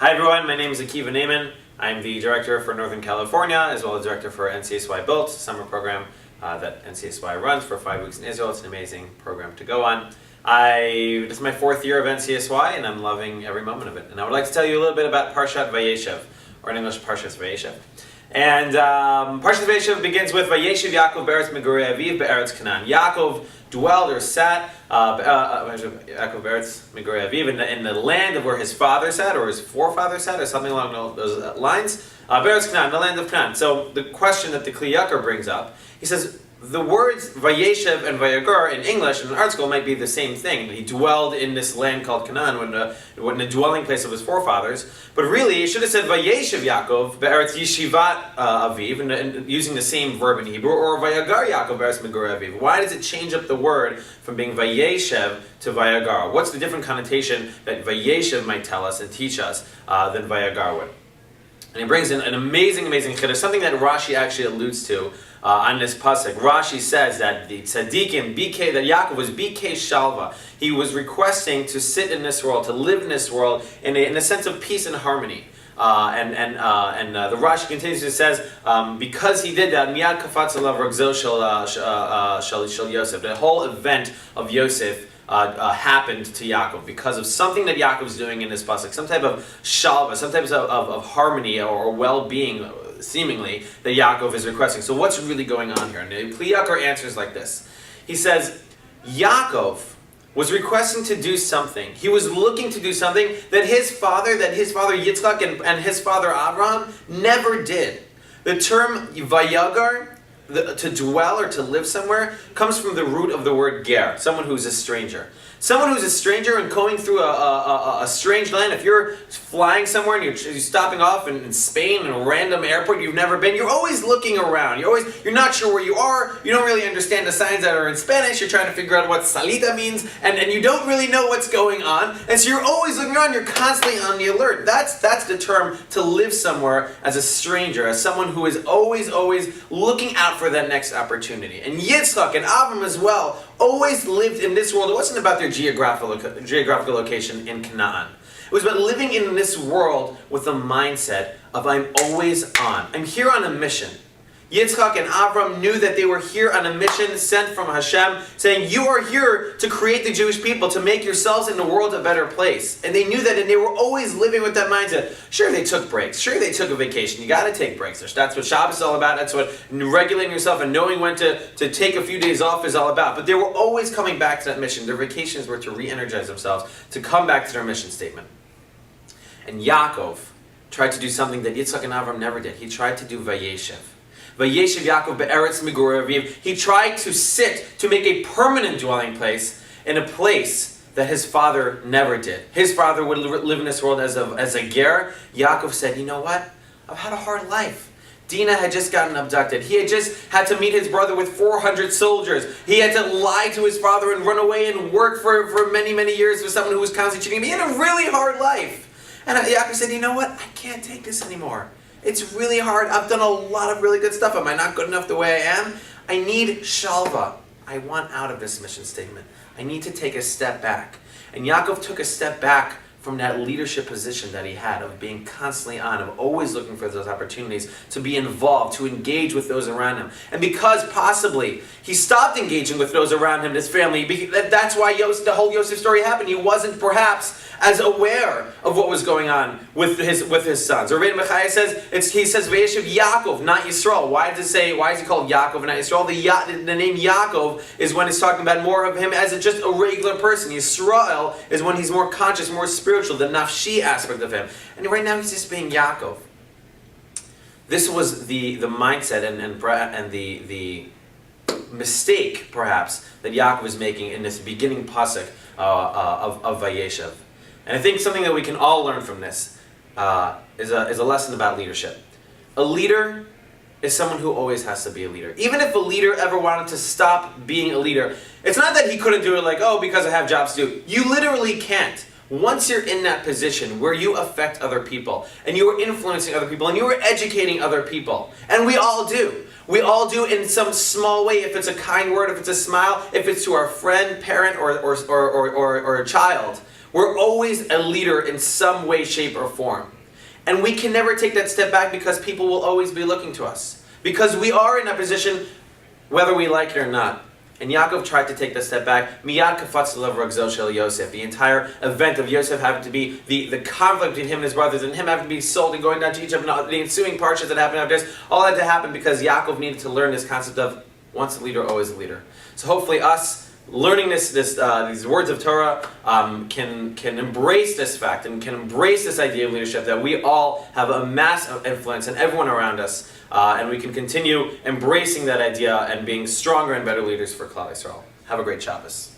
Hi everyone, my name is Akiva Naiman. I'm the director for Northern California, as well as director for NCSY BILT, summer program that NCSY runs for 5 weeks in Israel. It's an amazing program to go on. This is my 4th year of NCSY, and I'm loving every moment of it. And I would like to tell you a little bit about Parshat Vayeishev, or in English, Parshat Vayeishev. And Parshat Vayeishev begins with Vayeishev Yaakov be'eretz Migurei Aviv be'eretz Canaan. Yaakov dwelled or sat Yaakov be'eretz Migurei Aviv in the land of where his father sat, or his forefather sat, or something along those lines. Be'eretz Canaan, the land of Canaan. So the question that the Kli Yakar brings up, he says, the words Vayeshev and Vayagar in English in an art school might be the same thing. He dwelled in this land called Canaan, when the dwelling place of his forefathers. But really, he should have said Vayeshev Yaakov be'eretz Yeshivat Aviv, and using the same verb in Hebrew, or Vayagar Yaakov be'eretz Migurei Aviv. Why does it change up the word from being Vayeshev to Vayagar? What's the different connotation that Vayeshev might tell us and teach us than Vayagar would? And he brings in an amazing chiddush, something that Rashi actually alludes to on this pasuk. Rashi says that the tzaddikim, that Yaakov was BK Shalva. He was requesting to sit in this world, to live in this world in a sense of peace and harmony. The Rashi continues to says, because he did that, miyad kafatz alav ragzo shel Yosef. The whole event of Yosef happened to Yaakov because of something that Yaakov is doing in this pasuk, some type of shalva, some type of harmony or well-being, seemingly, that Yaakov is requesting. So what's really going on here? And the Kli Yakar answers like this. He says, Yaakov was requesting to do something. He was looking to do something that his father Yitzchak and his father Abraham never did. The term Vayagar, to dwell or to live somewhere, comes from the root of the word ger, someone who's a stranger. Someone who's a stranger and going through a strange land. If you're flying somewhere and you're stopping off in Spain in a random airport you've never been, you're always looking around. You're not sure where you are. You don't really understand the signs that are in Spanish. You're trying to figure out what salita means, and you don't really know what's going on. And so you're always looking around. You're constantly on the alert. That's the term to live somewhere as a stranger, as someone who is always looking out for that next opportunity. And Yitzchak and Avram as well always lived in this world. It wasn't about their geographical location in Canaan. It was about living in this world with a mindset of I'm always on. I'm here on a mission. Yitzchak and Avram knew that they were here on a mission sent from Hashem, saying, you are here to create the Jewish people, to make yourselves and the world a better place. And they knew that, and they were always living with that mindset. Sure, they took breaks. Sure, they took a vacation. You got to take breaks. That's what Shabbos is all about. That's what regulating yourself and knowing when to take a few days off is all about. But they were always coming back to that mission. Their vacations were to re-energize themselves, to come back to their mission statement. And Yaakov tried to do something that Yitzchak and Avram never did. He tried to do Vayeishev. Vayeishev Yaakov be'eretz Migurei Aviv. He tried to make a permanent dwelling place in a place that his father never did. His father would live in this world as a ger. Yaakov said, you know what? I've had a hard life. Dinah had just gotten abducted. He had just had to meet his brother with 400 soldiers. He had to lie to his father and run away and work for many years with someone who was constantly cheating him. He had a really hard life. And Yaakov said, you know what? I can't take this anymore. It's really hard. I've done a lot of really good stuff. Am I not good enough the way I am? I need shalva. I want out of this mission statement. I need to take a step back. And Yaakov took a step back from that leadership position that he had of being constantly on, of always looking for those opportunities to be involved, to engage with those around him. And because possibly he stopped engaging with those around him, his family, that's why the whole Yosef story happened. He wasn't perhaps as aware of what was going on with his sons. Rabbi Akiva says he says Vayeishev Yaakov, not Yisrael. Why is he called Yaakov and not Yisrael? The name Yaakov is when it's talking about more of him as just a regular person. Yisrael is when he's more conscious, more spiritual, the nafshi aspect of him. And right now he's just being Yaakov. This was the mindset and the mistake, perhaps, that Yaakov is making in this beginning pasuk of Vayeishev. And I think something that we can all learn from this is a lesson about leadership. A leader is someone who always has to be a leader. Even if a leader ever wanted to stop being a leader, it's not that he couldn't do it because I have jobs to do. You literally can't. Once you're in that position where you affect other people, and you are influencing other people, and you are educating other people, and we all do. We all do in some small way, if it's a kind word, if it's a smile, if it's to our friend, parent, or a child. We're always a leader in some way, shape, or form. And we can never take that step back because people will always be looking to us. Because we are in a position whether we like it or not. And Yaakov tried to take that step back. Miyad kafatz lev ragzol shel Yosef. The entire event of Yosef having to be the conflict between him and his brothers, and him having to be sold and going down to Egypt, and the ensuing parshas that happened after this, all had to happen because Yaakov needed to learn this concept of once a leader, always a leader. So hopefully us learning these words of Torah can embrace this fact and can embrace this idea of leadership, that we all have a massive influence on everyone around us, and we can continue embracing that idea and being stronger and better leaders for Klal Yisrael. Have a great Shabbos.